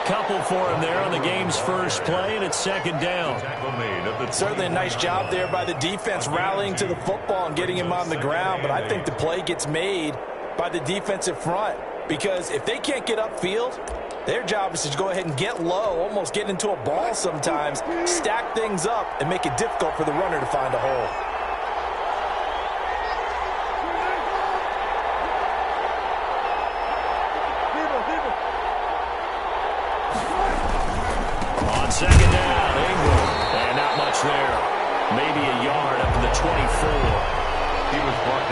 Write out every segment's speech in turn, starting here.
couple for him there on the game's first play, and it's second down. Certainly a nice job there by the defense rallying to the football and getting him on the ground, but I think the play gets made by the defensive front because if they can't get upfield, their job is to go ahead and get low, almost get into a ball sometimes, stack things up, and make it difficult for the runner to find a hole. On second down, Ingram. And not much there. Maybe a yard up to the 24.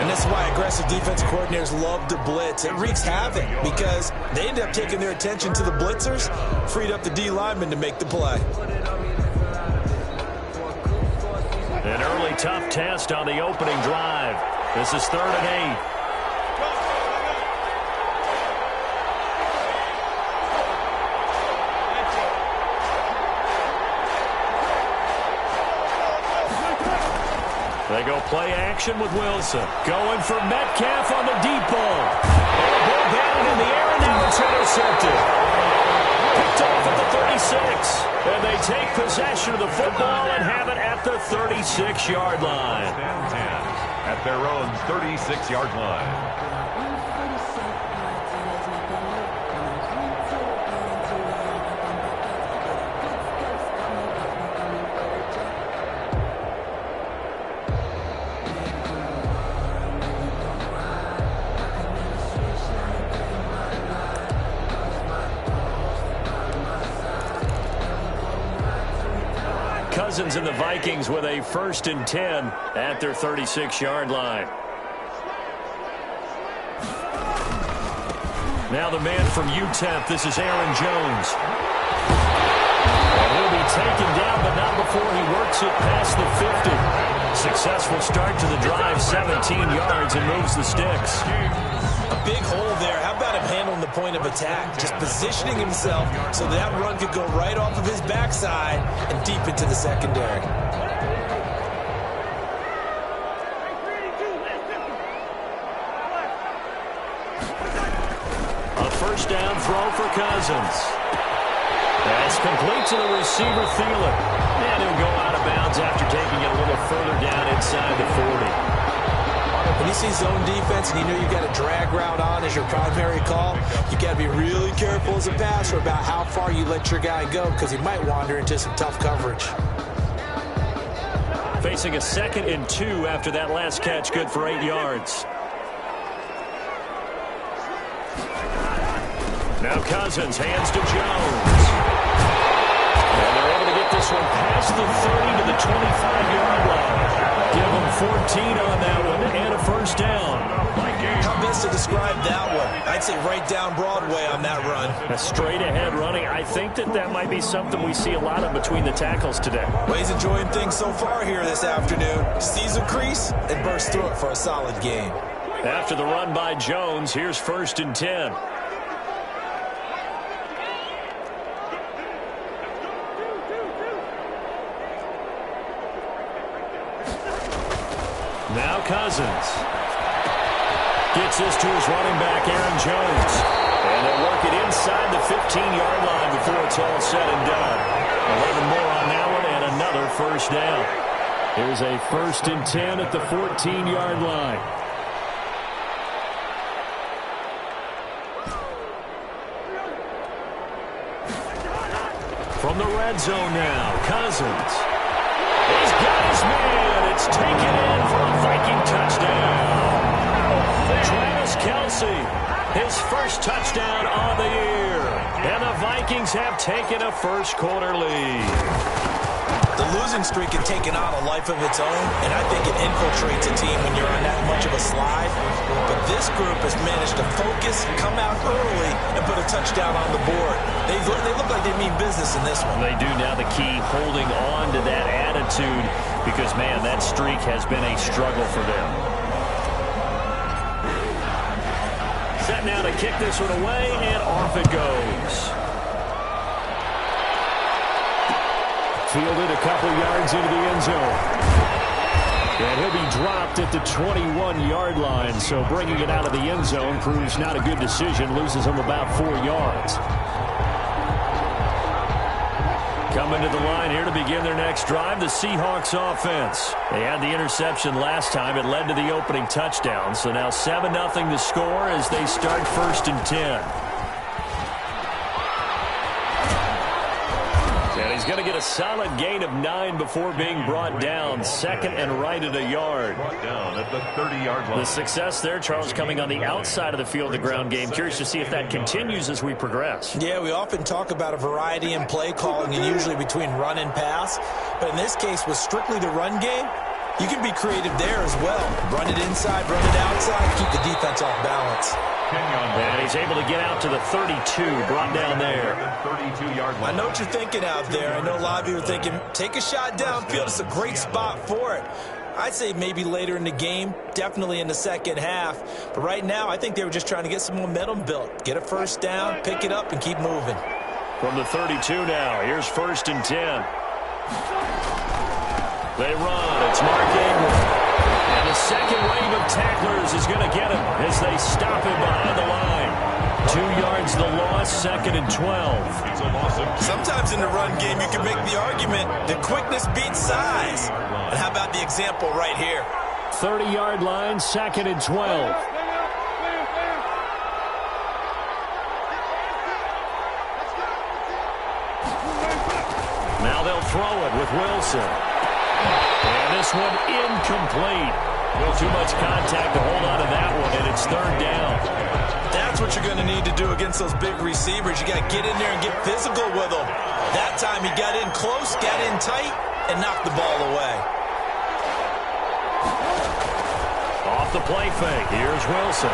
And this is why aggressive defensive coordinators love to blitz. It wreaks havoc because they end up taking their attention to the blitzers, freed up the D lineman to make the play. An early tough test on the opening drive. This is 3rd and 8. They go play action with Wilson. Going for Metcalf on the deep ball. And ball down in the air, and now it's intercepted. Picked off at the 36. And they take possession of the football and have it at the 36-yard line. At their own 36-yard line. Cousins and the Vikings with a 1st and 10 at their 36-yard line. Now the man from UTEP, this is Aaron Jones. And he'll be taken down, but not before he works it past the 50. Successful start to the drive, 17 yards, and moves the sticks. A big hole there. How about him handling the point of attack? Just positioning himself so that run could go right off of his backside and deep into the secondary. A first down throw for Cousins. That's complete to the receiver, Thielen. And he'll go out of bounds after taking it a little further down inside the 40. When you see zone defense and you know you've got a drag route on as your primary call, you got to be really careful as a passer about how far you let your guy go because he might wander into some tough coverage. Facing a 2nd and 2 after that last catch, good for 8 yards. Now Cousins hands to Jones. And they're able to get this one past the 30 to the 25-yard line. Give them 14 on that one and a first down. How best to describe that one? I'd say right down Broadway on that run. A straight-ahead running. I think that might be something we see a lot of between the tackles today. Well, he's enjoying things so far here this afternoon. Sees a crease and bursts through it for a solid game. After the run by Jones, here's 1st and 10. Now Cousins gets this to his running back, Aaron Jones. And they'll work it inside the 15-yard line before it's all said and done. 11 more on that one and another first down. Here's a 1st and 10 at the 14-yard line. From the red zone now, Cousins. He's got his man. It's taken in for a Viking touchdown. Travis Kelce, his first touchdown on the year. And the Vikings have taken a first-quarter lead. The losing streak had taken on a life of its own, and I think it infiltrates a team when you're on that much of a slide. But this group has managed to focus, come out early, and put a touchdown on the board. They look like they mean business in this one. They do now. The key, holding on to that attitude, because, man, that streak has been a struggle for them. Set now to kick this one away, and off it goes. Fielded a couple yards into the end zone. And he'll be dropped at the 21-yard line, so bringing it out of the end zone proves not a good decision, loses him about 4 yards. Coming to the line here to begin their next drive, the Seahawks offense. They had the interception last time. It led to the opening touchdown. So now 7-0 the score as they start 1st and 10. And he's going to get a solid gain of 9 before being brought down. 2nd and right at a yard. Brought down at the 30-yard line. The success there, Charles, coming on the outside of the field, the ground game. Curious to see if that continues as we progress. Yeah, we often talk about a variety in play calling and usually between run and pass. But in this case, with strictly the run game, you can be creative there as well. Run it inside, run it outside, keep the defense off balance. And he's able to get out to the 32, brought down there. 32-yard line. I know what you're thinking out there. I know a lot of you are thinking, take a shot downfield. It's a great spot for it. I'd say maybe later in the game, definitely in the second half. But right now, I think they were just trying to get some momentum built. Get a first down, pick it up, and keep moving. From the 32 now, here's 1st and 10. They run. It's Mark Ingram. And the second wave of tacklers is going to get him as they stop him behind the line. 2 yards the loss, 2nd and 12. It's a loss of Sometimes in the run game, you can make the argument that quickness beats size. And how about the example right here? 30-yard line, 2nd and 12. Now they'll throw it with Wilson. And this one incomplete. A little too much contact to hold on to that one, and it's 3rd down. That's what you're going to need to do against those big receivers. You got to get in there and get physical with them. That time he got in close, got in tight, and knocked the ball away. Off the play fake. Here's Wilson.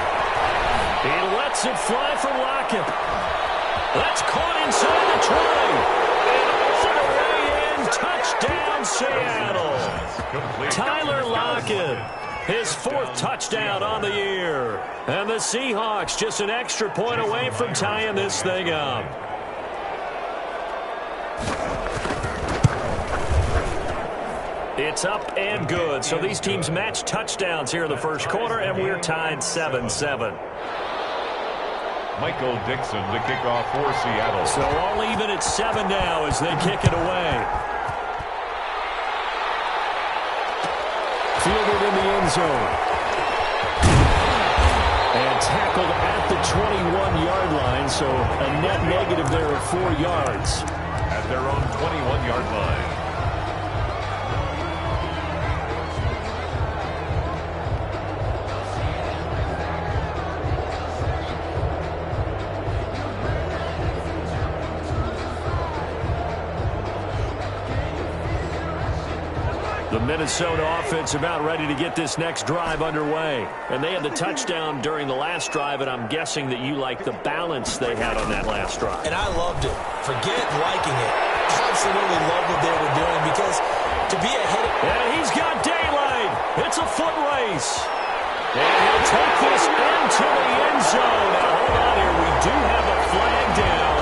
He lets it fly for Lockett. That's caught inside the 20. Touchdown, Seattle. Tyler Lockett, his 4th touchdown on the year. And the Seahawks just an extra point away from tying this thing up. It's up and good. So these teams match touchdowns here in the first quarter, and we're tied 7-7. Michael Dixon to kick off for Seattle. So all even at 7 now as they kick it away. Fielded in the end zone. And tackled at the 21-yard line, so a net negative there of 4 yards. At their own 21-yard line. The Minnesota offense about ready to get this next drive underway. And they had the touchdown during the last drive, and I'm guessing that you like the balance they had on that last drive. And I loved it. Forget liking it. Absolutely love what they were doing because to be ahead of... And he's got daylight. It's a foot race. And he'll take this into the end zone. Now, hold on here. We do have a flag down.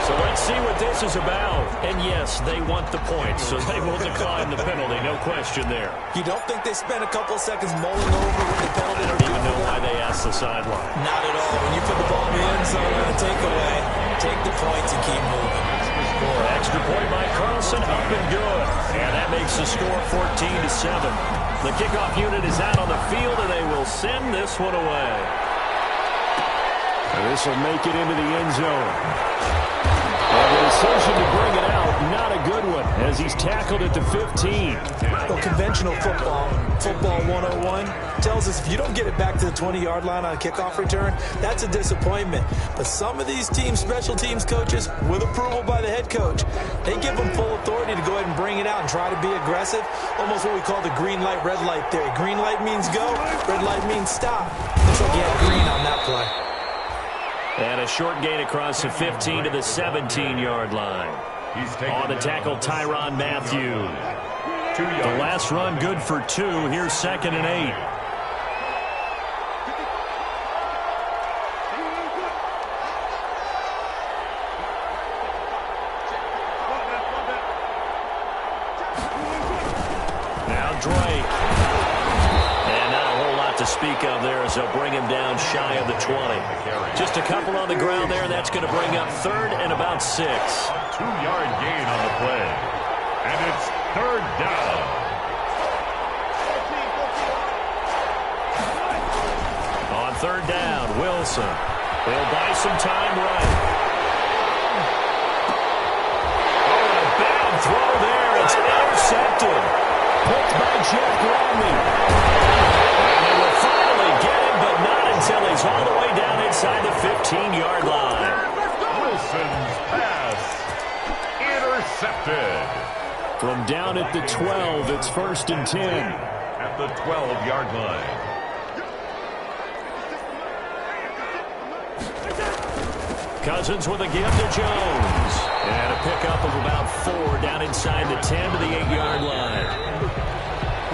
So let's see what this is about. And yes, they want the points, so they will decline the penalty. No question there. You don't think they spent a couple of seconds mulling over what the penalty? I don't even know why they asked the sideline. Not at all. When you put the ball in the end zone on a takeaway, take the points and keep moving. Extra point by Carlson, up and good. And that makes the score 14-7. The kickoff unit is out on the field, and they will send this one away. And this will make it into the end zone. And the decision to bring it out, not a good one, as he's tackled at the 15. Well, conventional football 101, tells us if you don't get it back to the 20-yard line on a kickoff return, that's a disappointment. But some of these teams, special teams coaches, with approval by the head coach, they give them full authority to go ahead and bring it out and try to be aggressive. Almost what we call the green light, red light theory. Green light means go, red light means stop. Looks like you had green on that play. And a short gain across the 15 to the 17-yard line. On the tackle, Tyrann Mathieu. The last run good for 2. Here's 2nd and 8. Now Drake. And not a whole lot to speak of there as they'll bring him down shy of the 20. Just a couple on the ground there, and that's going to bring up 3rd and about 6. 2-yard gain on the play. And it's 3rd down. On 3rd down, Wilson. They'll buy some time right. Oh, a bad throw there. It's intercepted. Picked by Jeff Gladney. And they will finally get him, but not until he's all the way down inside the 15-yard line. Wilson's pass intercepted. From down at the 12, it's 1st and 10. At the 12-yard line. Cousins with a give to Jones. And a pickup of about 4 down inside the 10 to the 8-yard line.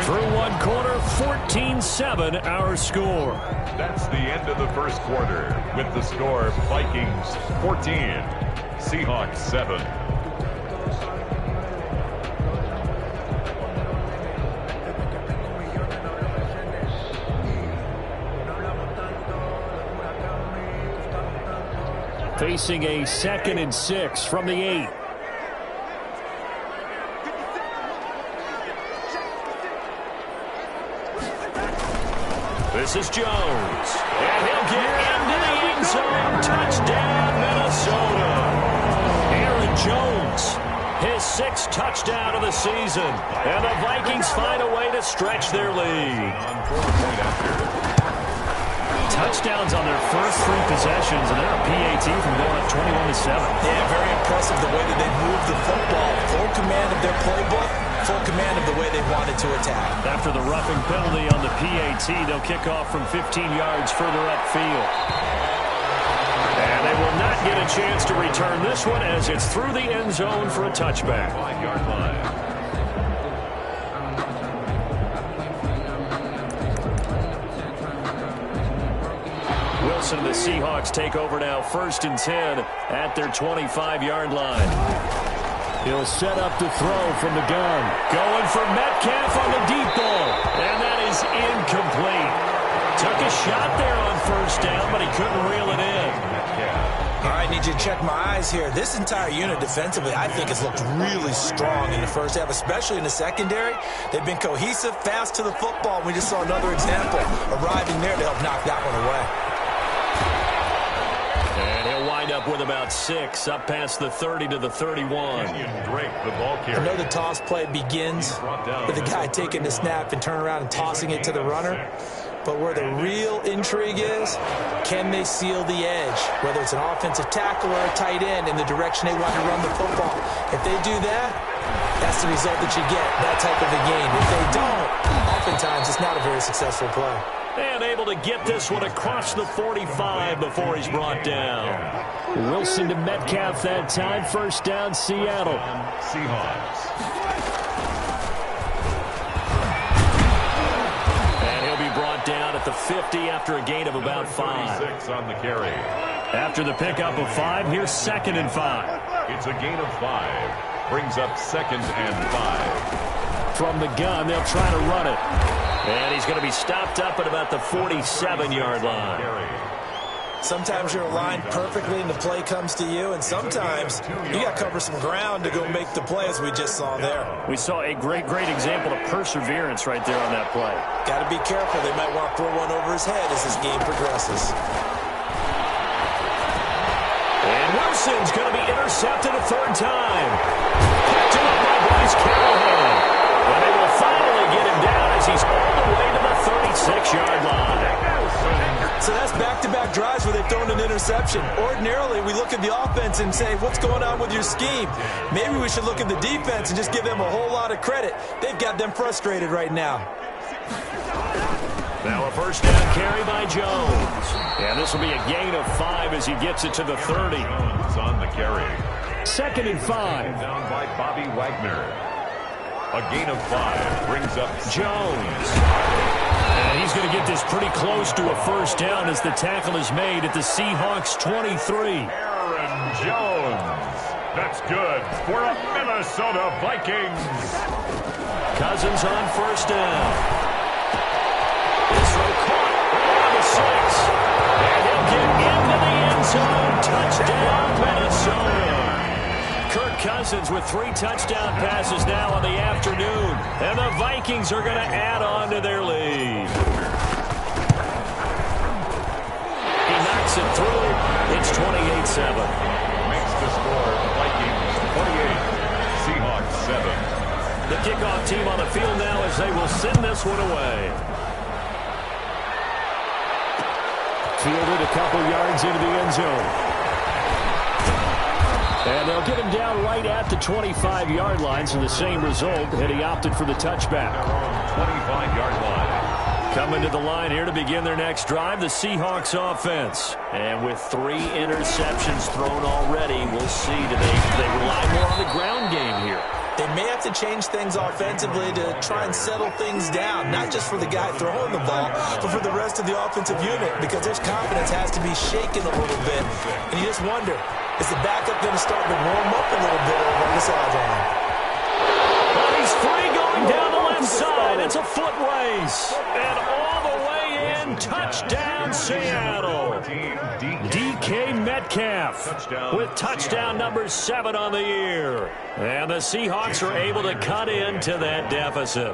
Through one quarter, 14-7 our score. That's the end of the first quarter with the score Vikings 14, Seahawks 7. Facing a 2nd and 6 from the 8. This is Jones. And he'll get into the end zone. Touchdown, Minnesota. Aaron Jones, his 6th touchdown of the season. And the Vikings find a way to stretch their lead. Touchdowns on their first 3 possessions, and they're a PAT from going up 21-7. Yeah, very impressive the way that they moved the football. Full command of their playbook, full command of the way they wanted to attack. After the roughing penalty on the PAT, they'll kick off from 15 yards further upfield. And they will not get a chance to return this one as it's through the end zone for a touchback. 5-yard line. Wilson and the Seahawks take over now, 1st and 10 at their 25-yard line. He'll set up to throw from the gun. Going for Metcalf on the deep ball. And that is incomplete. Took a shot there on 1st down, but he couldn't reel it in. All right, I need you to check my eyes here. This entire unit defensively, I think, has looked really strong in the first half, especially in the secondary. They've been cohesive, fast to the football. We just saw another example arriving there to help knock that one away. And he'll wind up with about 6, up past the 30 to the 31. Drake, the ball carrier. I know the toss play begins with the guy taking the snap and turning around and tossing it to the runner. But where the real intrigue is, can they seal the edge? Whether it's an offensive tackle or a tight end in the direction they want to run the football. If they do that, that's the result that you get, that type of a game. If they don't, oftentimes it's not a very successful play. And able to get this one across the 45 before he's brought down. Wilson to Metcalf that time. 1st down, Seattle. Seahawks. And he'll be brought down at the 50 after a gain of about 5. 36 on the carry. After the pickup of 5, here's 2nd and 5. It's a gain of 5. Brings up 2nd and 5. From the gun, they'll try to run it. And he's going to be stopped up at about the 47-yard line. Sometimes you're aligned perfectly and the play comes to you, and sometimes you got to cover some ground to go make the play, as we just saw there. We saw a great example of perseverance right there on that play. Got to be careful. They might want to throw one over his head as this game progresses. And Wilson's going to be intercepted a 3rd time. Picked him up by Bryce Callahan. And they will finally get him down as he's all the way to the 36-yard line. So that's back-to-back drives where they've thrown an interception. Ordinarily, we look at the offense and say, what's going on with your scheme? Maybe we should look at the defense and just give them a whole lot of credit. They've got them frustrated right now. Now a 1st down carry by Jones. And this will be a gain of 5 as he gets it to the 30. Jones on the carry. 2nd and 5. Down by Bobby Wagner. A gain of 5 brings up Jones. And he's going to get this pretty close to a 1st down as the tackle is made at the Seahawks 23. Aaron Jones. That's good for a Minnesota Vikings. Cousins on 1st down. This throw caught. zone. Touchdown, Minnesota. Kirk Cousins with 3 touchdown passes now on the afternoon. And the Vikings are going to add on to their lead. He knocks it through. It's 28-7. Makes the score Vikings 28, Seahawks 7. The kickoff team on the field now as they will send this one away. Fielded a couple yards into the end zone. And they'll get him down right at the 25-yard line, so the same result, and he opted for the touchback. 25-yard line. Coming to the line here to begin their next drive, the Seahawks offense. And with 3 interceptions thrown already, we'll see. Do they rely more on the ground game here? They may have to change things offensively to try and settle things down, not just for the guy throwing the ball, but for the rest of the offensive unit, because their confidence has to be shaken a little bit. And you just wonder, is the backup going to start to warm up a little bit over on the sideline? Well, he's free going down the left side. It's a foot race. And all the way in, touchdown Seattle. DK Metcalf with touchdown number 7 on the year. And the Seahawks are able to cut into that deficit.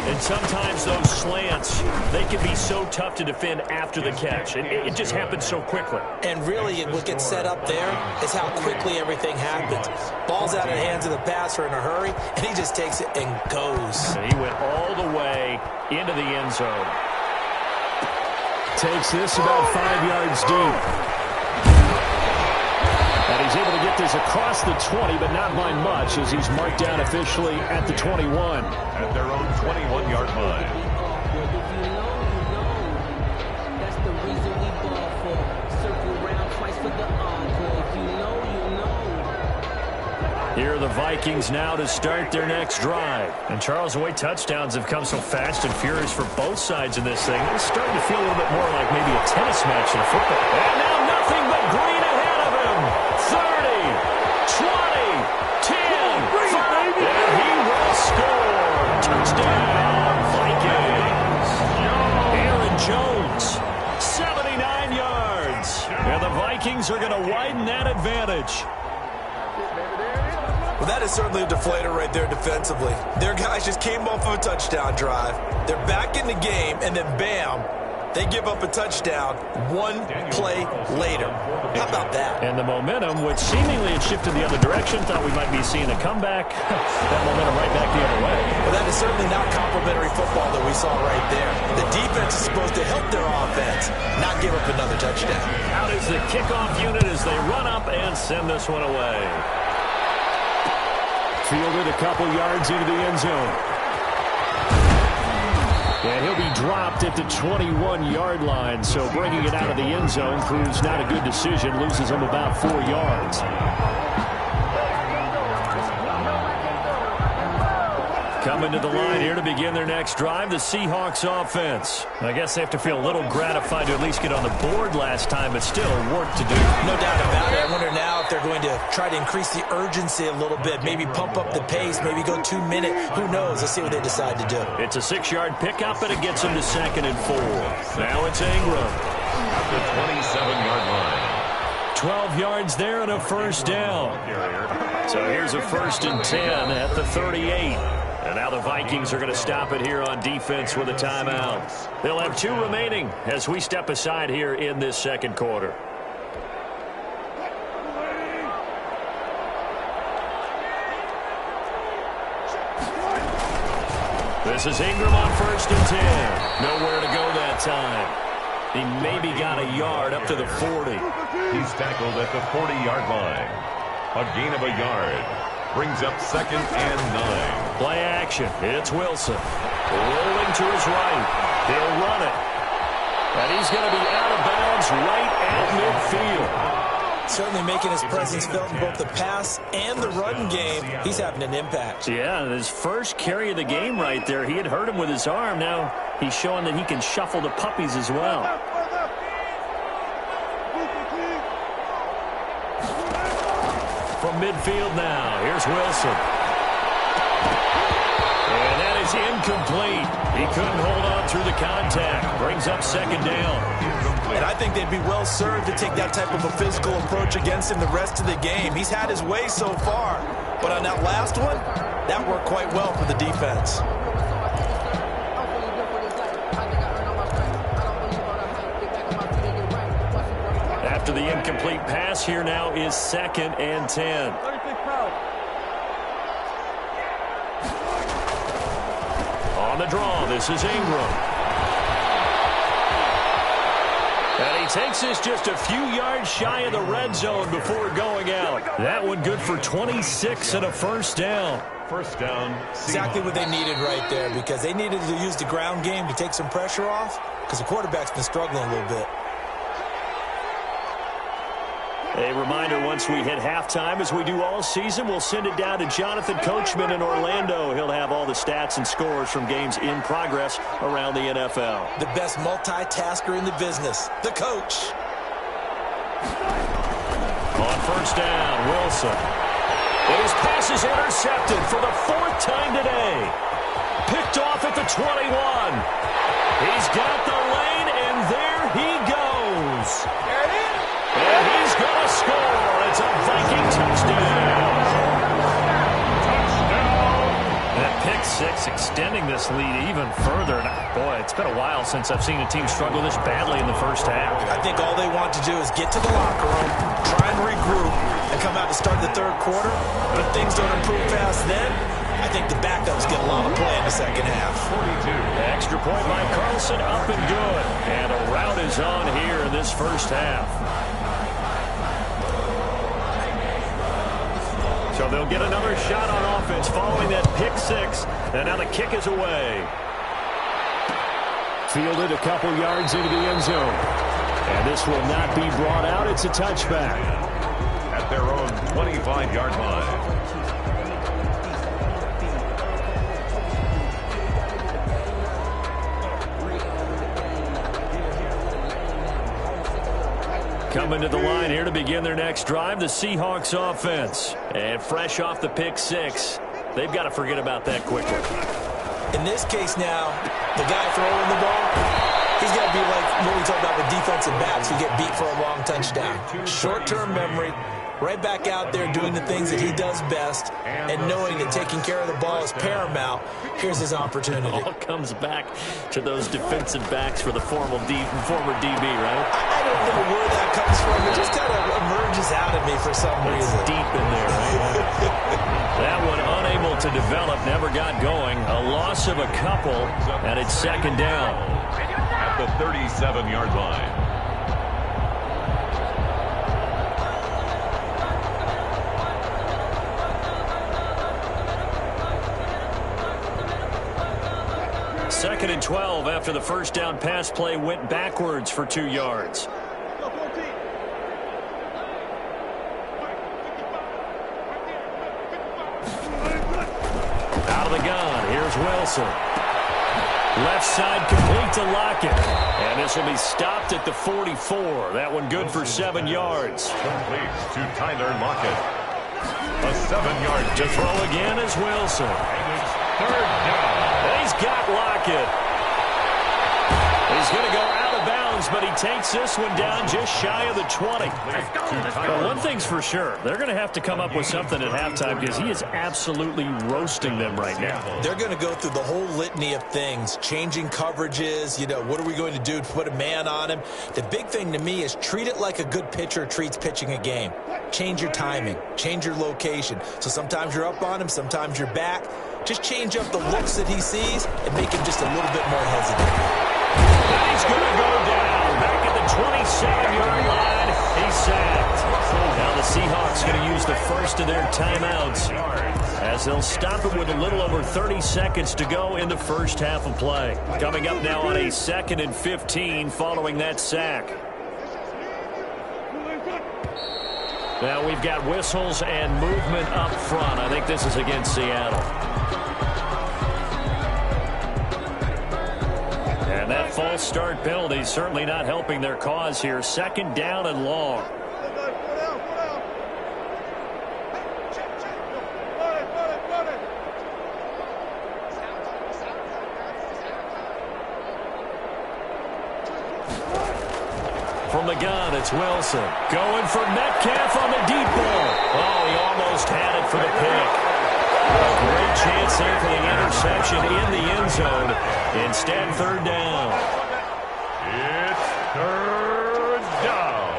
And sometimes those slants, they can be so tough to defend after the catch. It just happens so quickly. And really, what gets set up there is how quickly everything happens. Ball's out of the hands of the passer in a hurry, and he just takes it and goes. And he went all the way into the end zone. Takes this about 5 yards deep. And he's able to get this across the 20, but not by much, as he's marked down officially at the 21. At their own 21-yard line. That's the reason we ball for. Circle around twice for the encore. If you know, you know. Here are the Vikings now to start their next drive. And Charles, the way touchdowns have come so fast and furious for both sides in this thing, it's starting to feel a little bit more like maybe a tennis match in football. And now nothing but green ahead of him. 30, 20, 10, 5, and he will score. Touchdown, Vikings. Aaron Jones, 79 yards. And the Vikings are going to widen that advantage. Well, that is certainly a deflator right there defensively. Their guys just came off of a touchdown drive. They're back in the game, and then bam, they give up a touchdown 1 play later. How about that? And the momentum, which seemingly had shifted the other direction, thought we might be seeing a comeback. That momentum right back the other way. Well, that is certainly not complimentary football that we saw right there. The defense is supposed to help their offense, not give up another touchdown. Out is the kickoff unit as they run up and send this one away. Fielded a couple yards into the end zone. And he'll be dropped at the 21-yard line, so bringing it out of the end zone proves not a good decision, loses him about 4 yards. Coming to the line here to begin their next drive, the Seahawks offense. I guess they have to feel a little gratified to at least get on the board last time, but still work to do. No doubt about it. I wonder now if they're going to try to increase the urgency a little bit, maybe pump up the pace, maybe go 2-minute. Who knows? Let's see what they decide to do. It's a 6-yard pickup, and it gets them to 2nd and 4. Now it's Ingram. At the 27-yard line. 12 yards there and a first down. So here's a 1st and 10 at the 38. And now the Vikings are going to stop it here on defense with a timeout. They'll have 2 remaining as we step aside here in this second quarter. This is Ingram on 1st and 10. Nowhere to go that time. He maybe got a yard up to the 40. He's tackled at the 40-yard line. A gain of a yard. Brings up 2nd and 9. Play action. It's Wilson. Rolling to his right. He'll run it. And he's going to be out of bounds right at midfield. Certainly making his presence felt in both the pass and the run game. He's having an impact. Yeah, his first carry of the game right there. He had hurt him with his arm. Now he's showing that he can shuffle the puppies as well. From midfield now, here's Wilson. And that is incomplete. He couldn't hold on through the contact. Brings up second down. And I think they'd be well served to take that type of a physical approach against him the rest of the game. He's had his way so far. But on that last one, that worked quite well for the defense. After the incomplete pass, here now is 2nd and 10. On the draw, this is Ingram. And he takes this just a few yards shy of the red zone before going out. That one good for 26 and a first down. First down. Exactly what they needed right there, because they needed to use the ground game to take some pressure off, because the quarterback's been struggling a little bit. A reminder, once we hit halftime, as we do all season, we'll send it down to Jonathan Coachman in Orlando. He'll have all the stats and scores from games in progress around the NFL. The best multitasker in the business, the coach. On first down, Wilson. And his pass is intercepted for the 4th time today. Picked off at the 21. He's got the lane, and there he goes. There it is. And he's going to score. It's a Viking touchdown. That pick six extending this lead even further. And boy, it's been a while since I've seen a team struggle this badly in the first half. I think all they want to do is get to the locker room, try and regroup, and come out to start the third quarter. But if things don't improve fast then, I think the backups get a lot of play in the second half. 42. Extra point by Carlson, up and good. And a rout is on here in this first half. So they'll get another shot on offense following that pick six. And now the kick is away. Fielded a couple yards into the end zone. And this will not be brought out. It's a touchback. At their own 25-yard line. Coming to the line here to begin their next drive, the Seahawks offense. And fresh off the pick six, they've got to forget about that quickly. In this case now, the guy throwing the ball, he's got to be like what we talk about with defensive backs who get beat for a long touchdown. Short-term memory, right back out there doing the things that he does best, and knowing that taking care of the ball is paramount. Here's his opportunity. It all comes back to those defensive backs for the former DB, right? I don't know where that comes from. It just kind of emerges out of me for some It's reason. deep in there, right? That one unable to develop, never got going. A loss of a couple, and it's second down. At the 37-yard line. Second and 12 after the first down pass play went backwards for 2 yards. Out of the gun, here's Wilson. Left side complete to Lockett. And this will be stopped at the 44. That one good for 7 yards. Complete to Tyler Lockett. A 7-yard To throw again is Wilson. third down. He's got Lockett. He's going to go out of bounds, but he takes this one down just shy of the 20. Well, one thing's for sure. They're going to have to come up with something at halftime because he is absolutely roasting them right now. They're going to go through the whole litany of things, changing coverages, what are we going to do to put a man on him? The big thing to me is treat it like a good pitcher treats pitching a game. Change your timing, change your location. So sometimes you're up on him, sometimes you're back. Just change up the looks that he sees and make him just a little bit more hesitant. And he's going to go down back at the 27-yard line. He's sacked. Now the Seahawks going to use the first of their timeouts as they'll stop it with a little over 30 seconds to go in the first half of play. Coming up now on a 2nd and 15 following that sack. Now we've got whistles and movement up front. I think this is against Seattle. And that false start penalty is certainly not helping their cause here. Second down and long. From the gun, it's Wilson. Going for Metcalf on the deep ball. Oh, he almost had it for the pick. A great chance there for the interception in the end zone. Instead, third down. It's third down.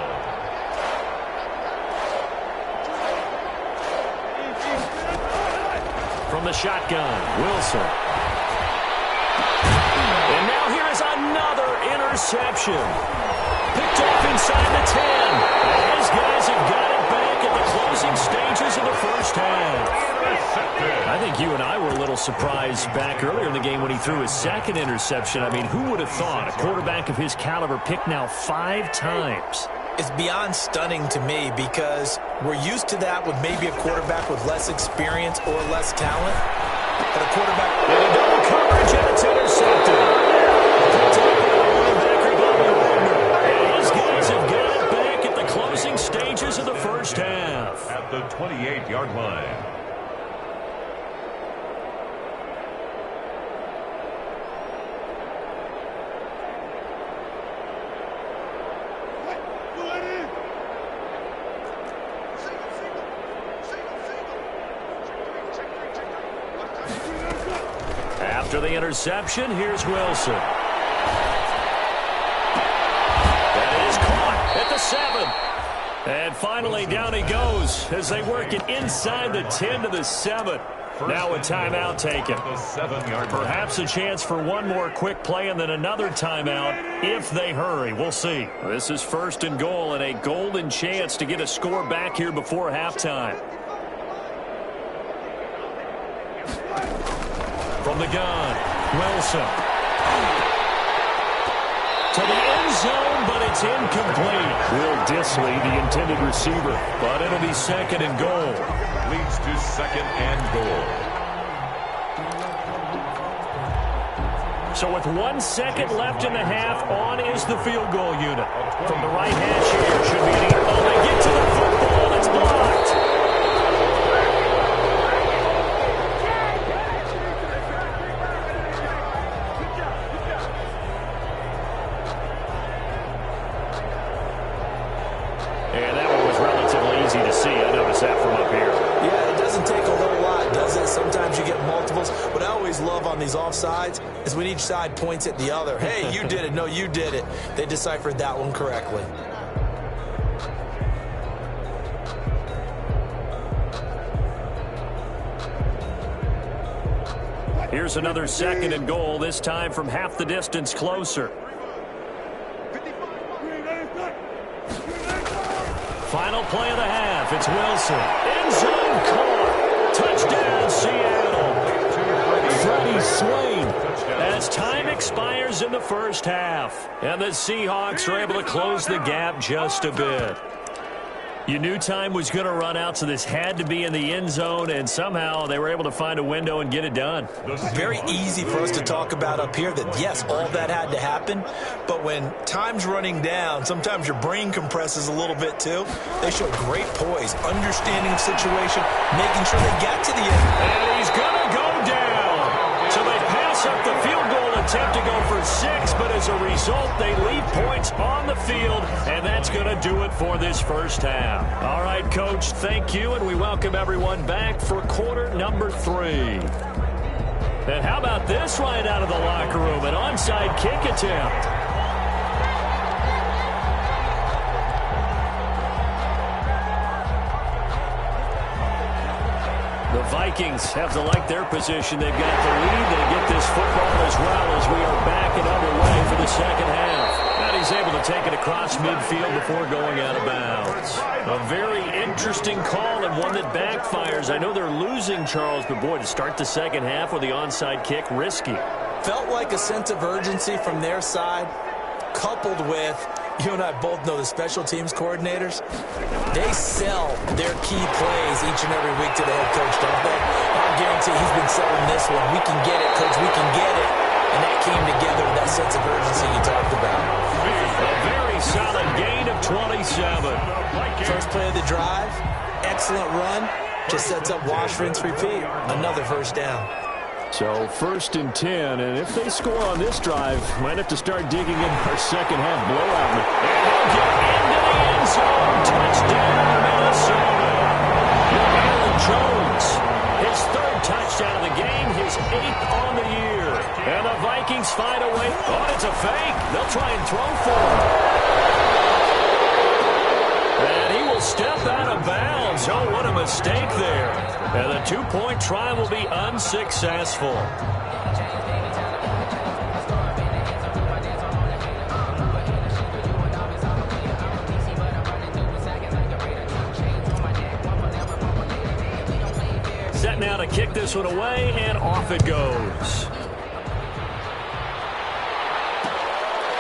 From the shotgun, Wilson. And now here is another interception. Picked off inside the 10. And his guys have got it back at the closing stages of the first half. I think you and I were a little surprised back earlier in the game when he threw his second interception. I mean, who would have thought a quarterback of his caliber picked now 5 times? It's beyond stunning to me because we're used to that with maybe a quarterback with less experience or less talent. But a quarterback... And double coverage, and it's intercepted. Picked up by the linebacker, Bobby Wagner. And his guys have got it back at the closing stages of the first half. At the 28-yard line. After the interception, here's Wilson. That is caught at the 7. And finally, down he goes as they work it inside the 10 to the 7. Now a timeout taken. Perhaps a chance for one more quick play and then another timeout if they hurry. We'll see. This is first and goal and a golden chance to get a score back here before halftime. From the gun, Wilson. To the end zone, but it's incomplete. Will Disley, the intended receiver, but it'll be second and goal. Leads to second and goal. So with 1 second left in the half, on is the field goal unit. From the right hash here, should be an... Oh, they get to the football, it's blocked. And that one was relatively easy to see. I noticed that from up here. Yeah, it doesn't take a whole lot, does it? Sometimes you get multiples. What I always love on these offsides is when each side points at the other. Hey, you did it. No, you did it. They deciphered that one correctly. Here's another second and goal, this time from half the distance closer. Final play of the half. It's Wilson. End zone caught. Touchdown, Seattle. Freddie Swain. As time expires in the first half. And the Seahawks are able to close the gap just a bit. You knew time was going to run out, so this had to be in the end zone, and somehow they were able to find a window and get it done. Very easy for us to talk about up here that, yes, all that had to happen, but when time's running down, sometimes your brain compresses a little bit too. They showed great poise, understanding the situation, making sure they got to the end. And he's going to go down. So they pass up the field goal attempt to go for 6, but as a result, they leave points on the field, and that's going to do it for this first half. All right, Coach, thank you, and we welcome everyone back for quarter number 3. And how about this right out of the locker room, an onside kick attempt. The Vikings have to like their position. They've got the lead. They get this football as well as we are back and underway for the second half. And he's able to take it across midfield before going out of bounds. A very interesting call and one that backfires. I know they're losing, Charles, but boy, to start the second half with the onside kick, risky. Felt like a sense of urgency from their side, coupled with, you and I both know the special teams coordinators, they sell their key plays each and every week to the head coach, don't they? I guarantee he's been selling this one. We can get it, coach, we can get it. And that came together with that sense of urgency you talked about. A very solid gain of 27. First play of the drive, excellent run, just sets up wash, rinse, repeat. Another first down. So 1st and 10, and if they score on this drive, might have to start digging in our second half blowout. And he'll get into the end zone. Touchdown, Minnesota. Aaron Jones, his 3rd touchdown of the game, his 8th on the year. And the Vikings find a way. Oh, it's a fake. They'll try and throw for him. And he will step out of bounds. Oh, what a mistake there. And the 2-point try will be unsuccessful. Set now to kick this one away, and off it goes.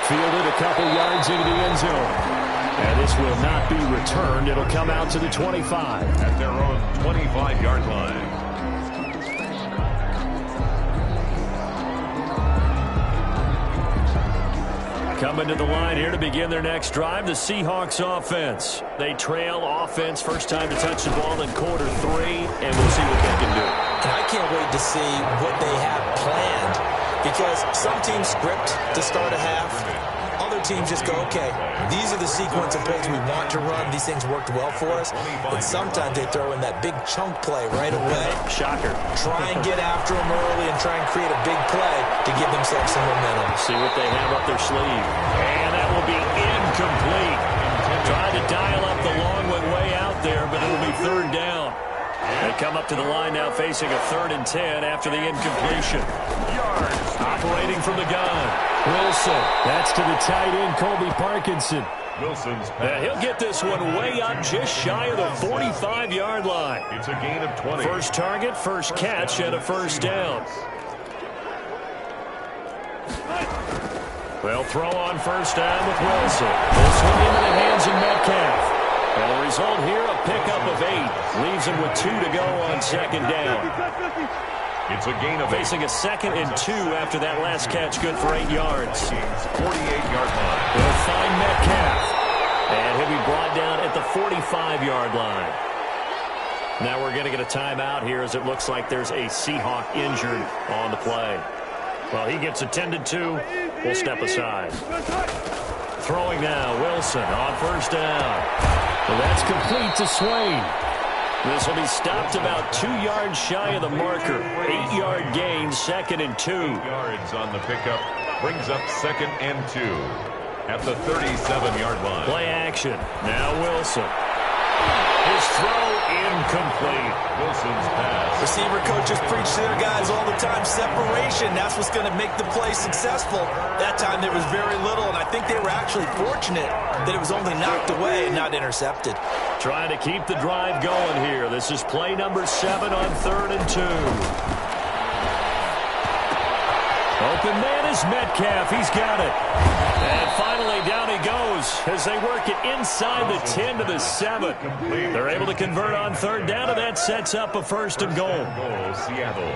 Fielded a couple yards into the end zone. And this will not be returned. It'll come out to the 25. At their own 25-yard line. Coming to the line here to begin their next drive, the Seahawks offense. They trail offense, first time to touch the ball in quarter 3, and we'll see what they can do. And I can't wait to see what they have planned, because some teams script to start a half. Other teams just go, okay, these are the sequence of plays we want to run. These things worked well for us. And sometimes they throw in that big chunk play right away. Shocker. Try and get after them early and try and create a big play to give themselves some momentum. See what they have up their sleeve. And that will be incomplete. Tried to dial up the long one way out there, but it'll be 3rd down. They come up to the line now facing a 3rd and 10 after the incompletion. Operating from the gun. Wilson. That's to the tight end, Colby Parkinson. Wilson's pass. He'll get this one way up just shy of the 45-yard line. It's a gain of 20. First target, first catch, and a 1st down. They'll throw on 1st down with Wilson. This one into the hands of Metcalf. And the result here, a pickup of 8. Leaves him with 2 to go on 2nd down. It's a gain of 8. Facing a 2nd and 2 after that last catch, good for 8 yards. 48-yard line. They'll find Metcalf. And he'll be brought down at the 45-yard line. Now we're going to get a timeout here as it looks like there's a Seahawk injured on the play. Well, he gets attended to. We'll step aside. Throwing now, Wilson on 1st down. Well, that's complete to Swain. This will be stopped about 2 yards shy of the marker. 8-yard gain, 2nd and 2. 8 yards on the pickup. Brings up 2nd and 2 at the 37-yard line. Play action. Now Wilson. His throw incomplete. Wilson's pass. Receiver coaches preach to their guys all the time. Separation, that's what's going to make the play successful. That time there was very little, and I think they were actually fortunate that it was only knocked away and not intercepted. Trying to keep the drive going here. This is play number 7 on 3rd and 2. Open man is Metcalf. He's got it. And finally down he goes as they work it inside the 10 to the 7. They're able to convert on 3rd down, and that sets up a 1st and goal. Seattle.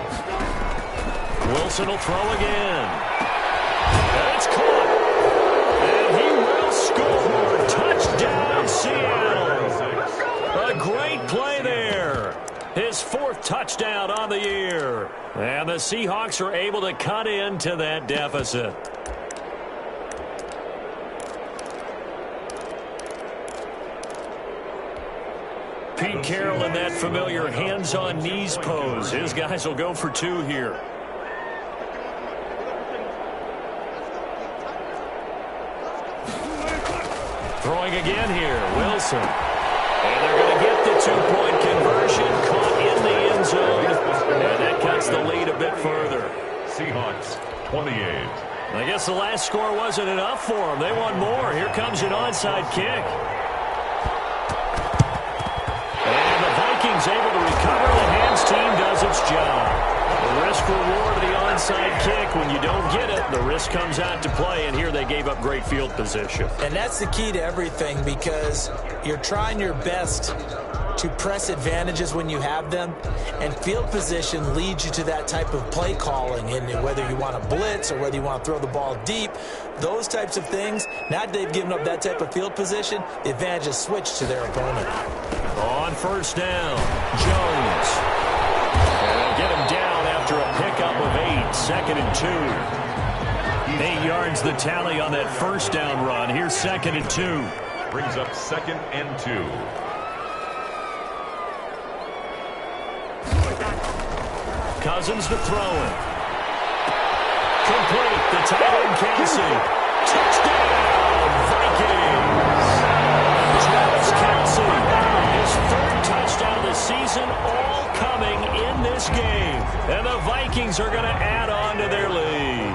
Wilson will throw again. And it's caught. And he will score. Touchdown, Seattle. A great play there. His 4th touchdown on the year. And the Seahawks are able to cut into that deficit. Pete Carroll in that familiar hands-on-knees pose. His guys will go for 2 here. Throwing again here, Wilson. And they're going to get the 2-point conversion, caught in the end zone. And that cuts the lead a bit further. Seahawks, 28. I guess the last score wasn't enough for them. They want more. Here comes an onside kick. And the Vikings able to recover. The hands team does its job. The risk reward of the onside kick. When you don't get it, the risk comes out to play. And here they gave up great field position. And that's the key to everything, because you're trying your best to press advantages when you have them, and field position leads you to that type of play calling. And whether you want to blitz or whether you want to throw the ball deep, those types of things, now that they've given up that type of field position, the advantage is switched to their opponent. On 1st down, Jones. And they'll get him down after a pickup of 2nd and 2. 8 yards the tally on that first down run. Here's 2nd and 2. Brings up 2nd and 2. Cousins to throw it. Complete. The tight end, Kelsey. Touchdown, Vikings. Travis Kelsey, his 3rd touchdown this season, all coming in this game. And the Vikings are going to add on to their lead.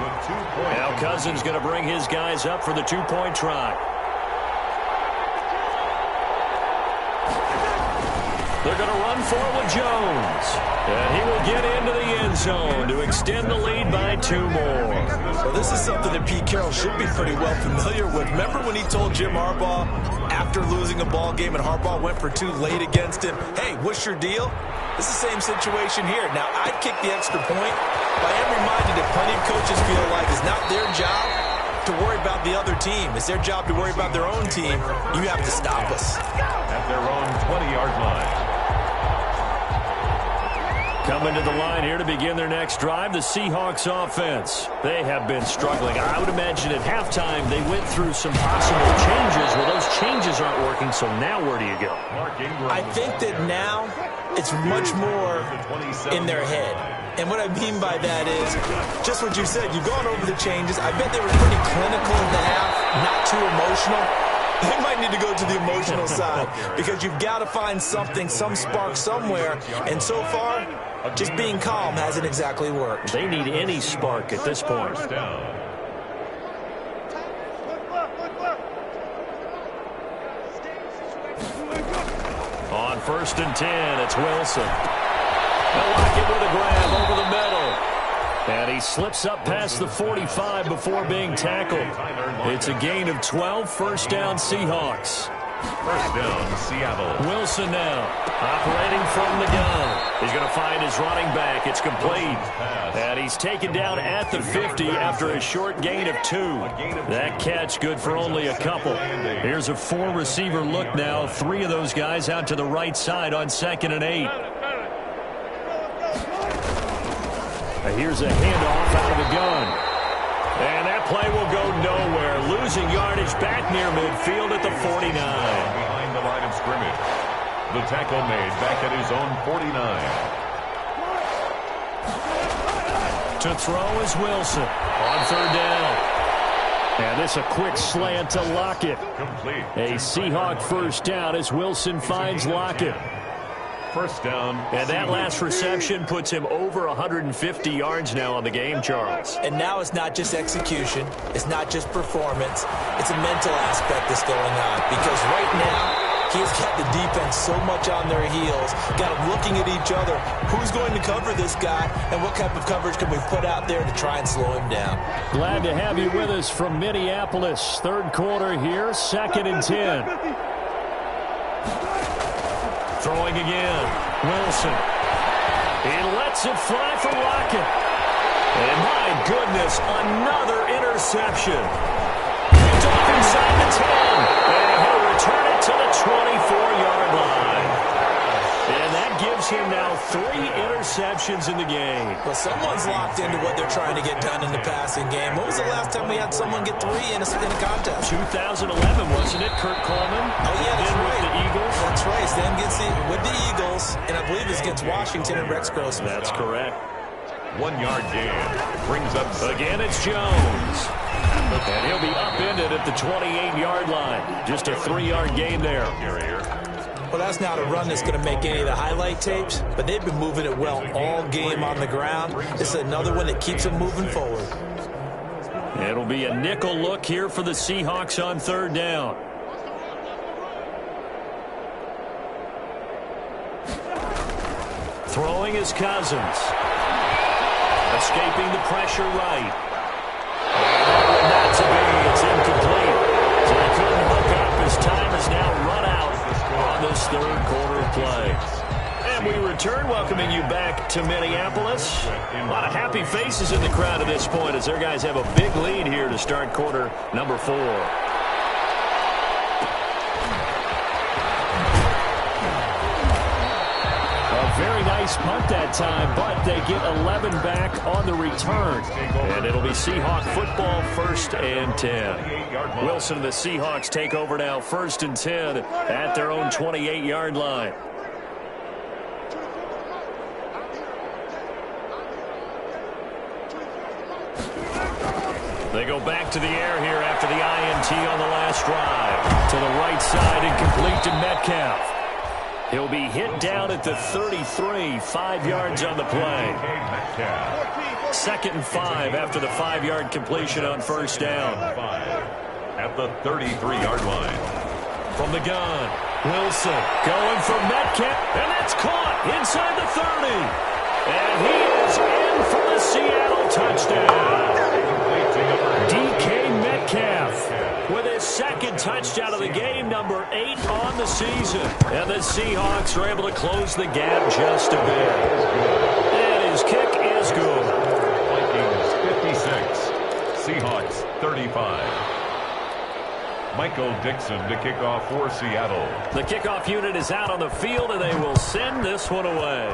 Now Cousins going to bring his guys up for the 2-point try. They're going to run forward Jones. And he will get into the end zone to extend the lead by 2 more. Well, this is something that Pete Carroll should be pretty well familiar with. Remember when he told Jim Harbaugh after losing a ball game and Harbaugh went for 2 late against him, hey, what's your deal? It's the same situation here. Now, I'd kick the extra point, but I am reminded that plenty of coaches feel like it's not their job to worry about the other team. It's their job to worry about their own team. You have to stop us. At their own 20-yard line. Coming to the line here to begin their next drive, the Seahawks offense. They have been struggling. I would imagine at halftime they went through some possible changes. Well, those changes aren't working, so now where do you go? I think that now it's much more in their head. And what I mean by that is just what you said. You've gone over the changes. I bet they were pretty clinical in the half, not too emotional. They might need to go to the emotional side because you've got to find something, some spark somewhere. And so far, just being calm hasn't exactly worked. They need any spark at this point. On 1st and 10, it's Wilson. They'll lock it with a grab over the middle. And he slips up past the 45 before being tackled. It's a gain of 12, 1st down Seahawks. 1st down, Seattle. Wilson now, operating from the gun. He's going to find his running back. It's complete. And he's taken down at the 50 after a short gain of 2. That catch good for only a couple. Here's a 4-receiver look now. 3 of those guys out to the right side on 2nd and 8. Here's a handoff out of the gun. And that play will go nowhere. Losing yardage back near midfield at the 49. Behind the line of scrimmage. The tackle made back at his own 49. To throw is Wilson on 3rd down. And this a quick slant to Lockett. Complete. A Seahawk 1st down as Wilson finds Lockett. 1st down. And that last reception puts him over 150 yards now on the game, Charles. And now it's not just execution. It's not just performance. It's a mental aspect that's going on. Because right now, he's got the defense so much on their heels. Got them looking at each other. Who's going to cover this guy? And what type of coverage can we put out there to try and slow him down? Glad to have you with us from Minneapolis. 3rd quarter here, 2nd and 10. Throwing again. Wilson. He lets it fly for Lockett. And my goodness, another interception. Picked off inside the 10. And he'll return it to the 24-yard line. And that gives him now 3 interceptions in the game. Well, someone's locked into what they're trying to get done in the passing game. When was the last time we had someone get 3 in a contest? 2011, wasn't it, Kurt Coleman? Oh, yeah, that's then right. With the Eagles. That's right. Sam gets it with the Eagles, and I believe it's against Washington and Rex Grossman. That's correct. 1-yard gain. Brings up Again, it's Jones. And he'll be upended at the 28-yard line. Just a 3-yard gain there. Well, that's not a run that's going to make any of the highlight tapes, but they've been moving it well all game on the ground. This is another one that keeps them moving forward. It'll be a nickel look here for the Seahawks on 3rd down. Throwing is Cousins. Escaping the pressure right. Not to be. It's incomplete. So they couldn't hook up. His time is now run out on this 3rd quarter of play. And we return, welcoming you back to Minneapolis. A lot of happy faces in the crowd at this point as their guys have a big lead here to start quarter number 4. A very nice nice punt that time, but they get 11 back on the return. And it'll be Seahawk football, 1st and 10. Wilson and the Seahawks take over now, 1st and 10 at their own 28-yard line. They go back to the air here after the INT on the last drive. To the right side and complete to Metcalf. He'll be hit down at the 33, 5 yards on the play. 2nd and 5 after the 5-yard completion on 1st down. At the 33-yard line. From the gun, Wilson going for Metcalf, and that's caught inside the 30. And he is in for the Seattle touchdown. DK Metcalf with his 2nd touchdown of the game, number 8 on the season. And the Seahawks are able to close the gap just a bit. And his kick is good. Vikings 56, Seahawks 35. Michael Dixon to kick off for Seattle. The kickoff unit is out on the field, and they will send this one away.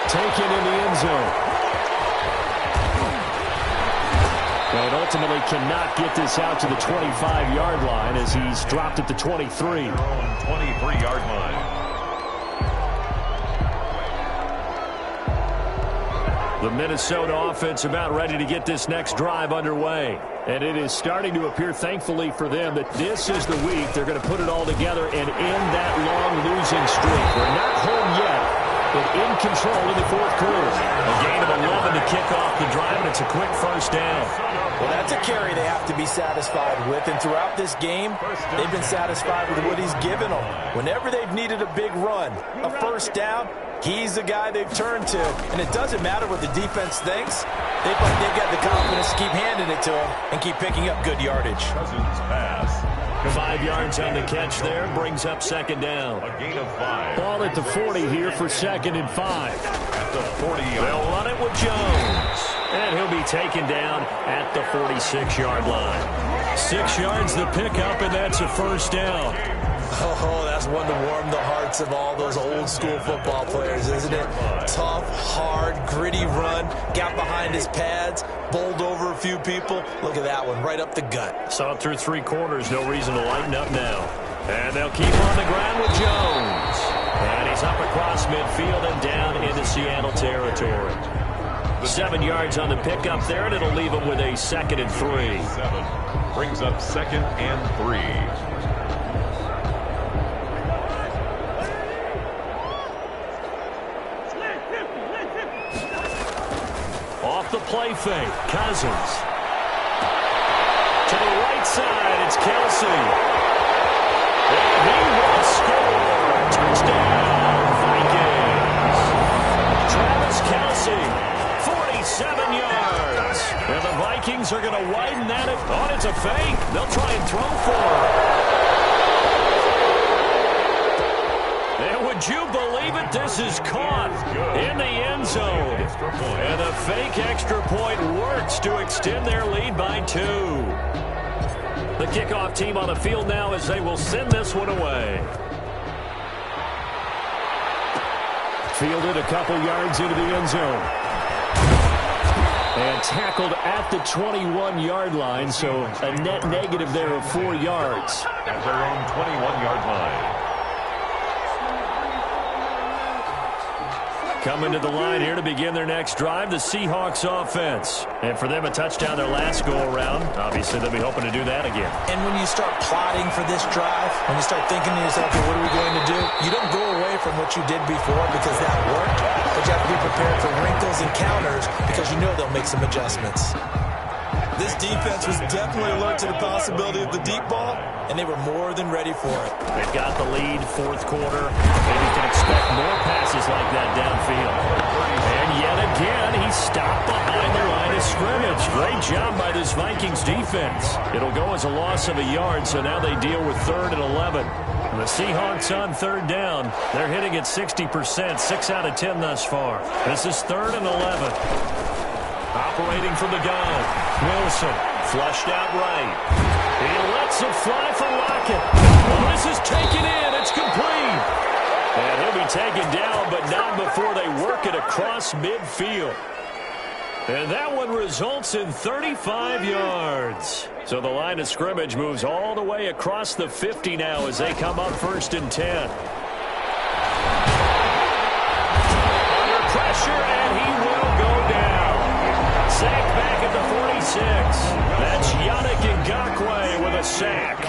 Taken in the end zone. And ultimately cannot get this out to the 25-yard line as he's dropped at the 23. 23-yard line. The Minnesota offense about ready to get this next drive underway. And it is starting to appear, thankfully for them, that this is the week they're going to put it all together and end that long losing streak. We're not home yet, but in control in the 4th quarter. A gain of 11 to kick off the drive, and it's a quick 1st down. Well, that's a carry they have to be satisfied with. And throughout this game, they've been satisfied with what he's given them. Whenever they've needed a big run, a 1st down, he's the guy they've turned to. And it doesn't matter what the defense thinks. They've got the confidence to keep handing it to him and keep picking up good yardage. Cousins pass. 5 yards on the catch there, brings up 2nd down. A gain of 5. Ball at the 40 here for 2nd and 5. At the 40-yard. They'll run it with Jones. And he'll be taken down at the 46-yard line. 6 yards the pickup, and that's a 1st down. Oh, that's one to warm the hearts of all those old school football players, isn't it? Tough, hard, gritty run, got behind his pads, bowled over a few people. Look at that one, right up the gut. Saw it through 3 quarters, no reason to lighten up now. And they'll keep on the ground with Jones. And he's up across midfield and down into Seattle territory. 7 yards on the pickup there, and it'll leave him with a 2nd and 3. 7 brings up 2nd and 3. Off the play fake, Cousins. To the right side, it's Kelsey. And he will score. Touchdown, Vikings. Travis Kelsey, 47 yards. And the Vikings are going to widen that. Oh, it's a fake. They'll try and throw for it. And would you believe it? This is caught in the end zone. And a fake extra point works to extend their lead by 2. The kickoff team on the field now as they will send this one away. Fielded a couple yards into the end zone. And tackled at the 21-yard line, so a net negative there of 4 yards. At their own 21-yard line. Coming to the line here to begin their next drive, the Seahawks offense. And for them, a touchdown their last go-around. Obviously, they'll be hoping to do that again. And when you start plotting for this drive, when you start thinking to yourself, well, what are we going to do? You don't go away from what you did before because that worked, but you have to be prepared for wrinkles and counters because you know they'll make some adjustments. This defense was definitely alert to the possibility of the deep ball, and they were more than ready for it. They've got the lead, 4th quarter. Maybe you can expect more passes like that downfield. And yet again, he's stopped behind the line of scrimmage. Great job by this Vikings defense. It'll go as a loss of a yard, so now they deal with 3rd and 11. And the Seahawks on 3rd down. They're hitting at 60%, 6 out of 10 thus far. This is 3rd and 11. Operating from the gun, Wilson, flushed out right. He lets it fly for Lockett. Well, this is taken in. It's complete. And he'll be taken down, but not before they work it across midfield. And that one results in 35 yards. So the line of scrimmage moves all the way across the 50 now as they come up 1st and 10. Under pressure, and he will go down. Sacked back at the 46. That's Yannick Ngakoue with a sack.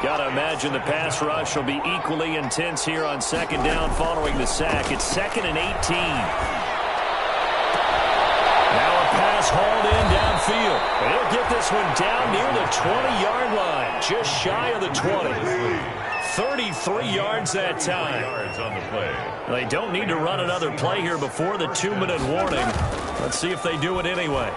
Got to imagine the pass rush will be equally intense here on 2nd down following the sack. It's 2nd and 18. Pass hauled in downfield. He'll get this one down near the 20-yard line, just shy of the 20. 33 yards that time. They don't need to run another play here before the 2-minute warning. Let's see if they do it anyway.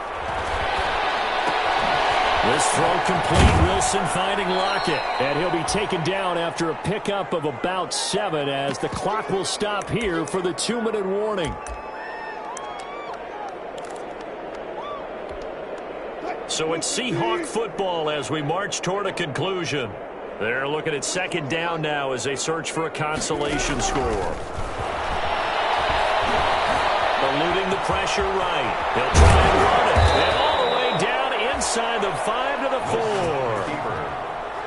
This throw complete. Wilson finding Lockett. And he'll be taken down after a pickup of about 7 as the clock will stop here for the 2-minute warning. So it's Seahawk football as we march toward a conclusion. They're looking at 2nd down now as they search for a consolation score. Eluding the pressure right. He'll try and run it. And all the way down inside the 5 to the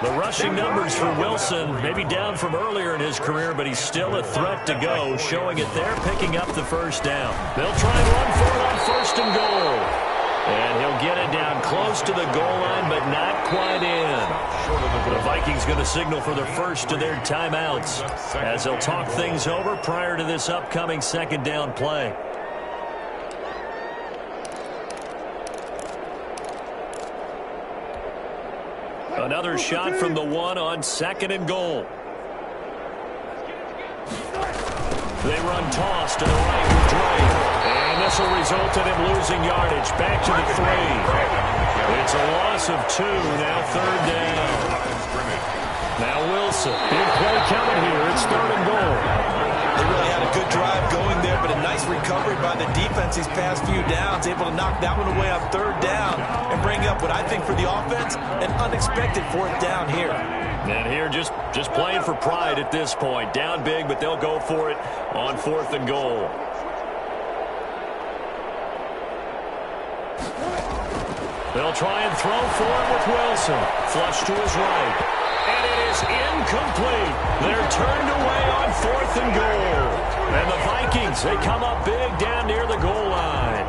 4. The rushing numbers for Wilson maybe down from earlier in his career, but he's still a threat to go, showing it there, picking up the 1st down. They'll try and run for it on 1st and goal. And he'll get it down close to the goal line, but not quite in. The Vikings going to signal for their first of their timeouts as they'll talk things over prior to this upcoming 2nd down play. Another shot from the 1 on 2nd and goal. They run toss to the right with Drake. And this will result in him losing yardage. Back to the 3. It's a loss of 2. Now 3rd down. Now Wilson. Big play coming here. It's 3rd and goal. They really had a good drive going there, but a nice recovery by the defense these past few downs. Able to knock that one away on 3rd down and bring up what I think for the offense, an unexpected 4th down here. And here just playing for pride at this point. Down big, but they'll go for it on 4th and goal. They'll try and throw for it with Wilson. Flush to his right. And it is incomplete. They're turned away on 4th and goal. And the Vikings, they come up big down near the goal line.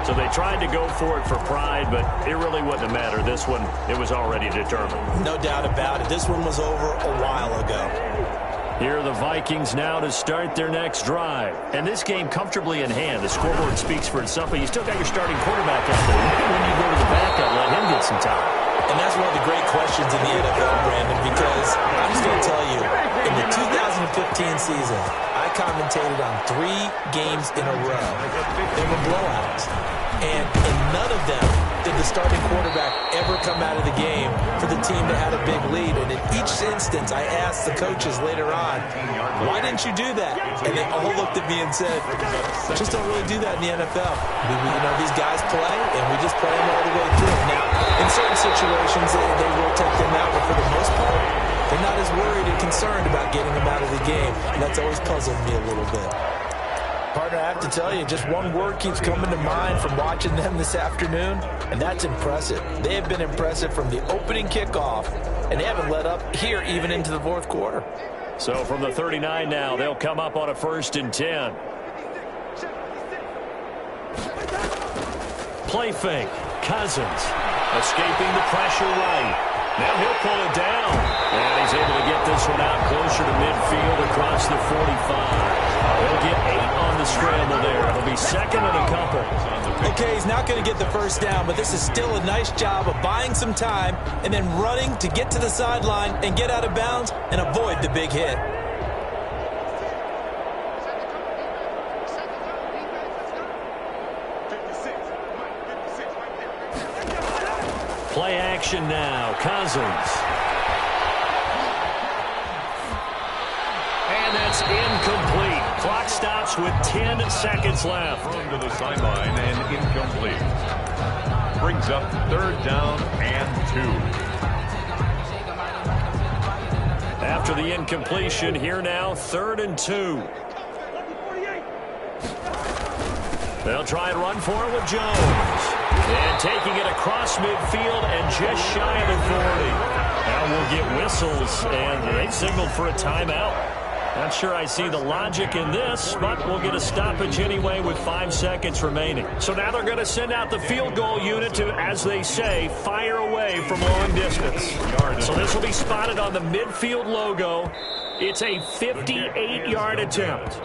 So they tried to go for it for pride, but it really wouldn't have mattered. This one, it was already determined. No doubt about it. This one was over a while ago. Here are the Vikings now to start their next drive. And this game comfortably in hand. The scoreboard speaks for itself, but you still got your starting quarterback out there. Maybe when you go to the backup, let him get some time. And that's one of the great questions in the NFL, Brandon, because I'm just going to tell you, in the 2015 season, I commentated on 3 games in a row. They were blowouts. And in none of them did the starting quarterback ever come out of the game for the team that had a big lead. And in each instance, I asked the coaches later on, why didn't you do that? And they all looked at me and said, just don't really do that in the NFL. These guys play, and we just play them all the way through. Now, in certain situations, they will take them out, but for the most part, they're not as worried and concerned about getting them out of the game. And that's always puzzled me a little bit. Partner, I have to tell you, just one word keeps coming to mind from watching them this afternoon, and that's impressive. They have been impressive from the opening kickoff, and they haven't let up here even into the 4th quarter. So from the 39 now, they'll come up on a 1st and 10. Play fake. Cousins escaping the pressure right. Now he'll pull it down. And he's able to get this one out closer to midfield across the 45. They'll get 8 on the scramble there. It'll be 2nd and a couple. Okay, he's not going to get the 1st down, but this is still a nice job of buying some time and then running to get to the sideline and get out of bounds and avoid the big hit. Play action now. Cousins. And that's incomplete. Clock stops with 10 seconds left. Thrown to the sideline and incomplete. Brings up 3rd down and 2. after the incompletion. Here now, 3rd and 2. They'll try and run for it with Jones. And taking it across midfield and just shy of the 40. Now we'll get whistles, and they've signaled for a timeout. Not sure I see the logic in this, but we'll get a stoppage anyway with 5 seconds remaining. So now they're going to send out the field goal unit to, as they say, fire away from long distance. So this will be spotted on the midfield logo. It's a 58-yard attempt.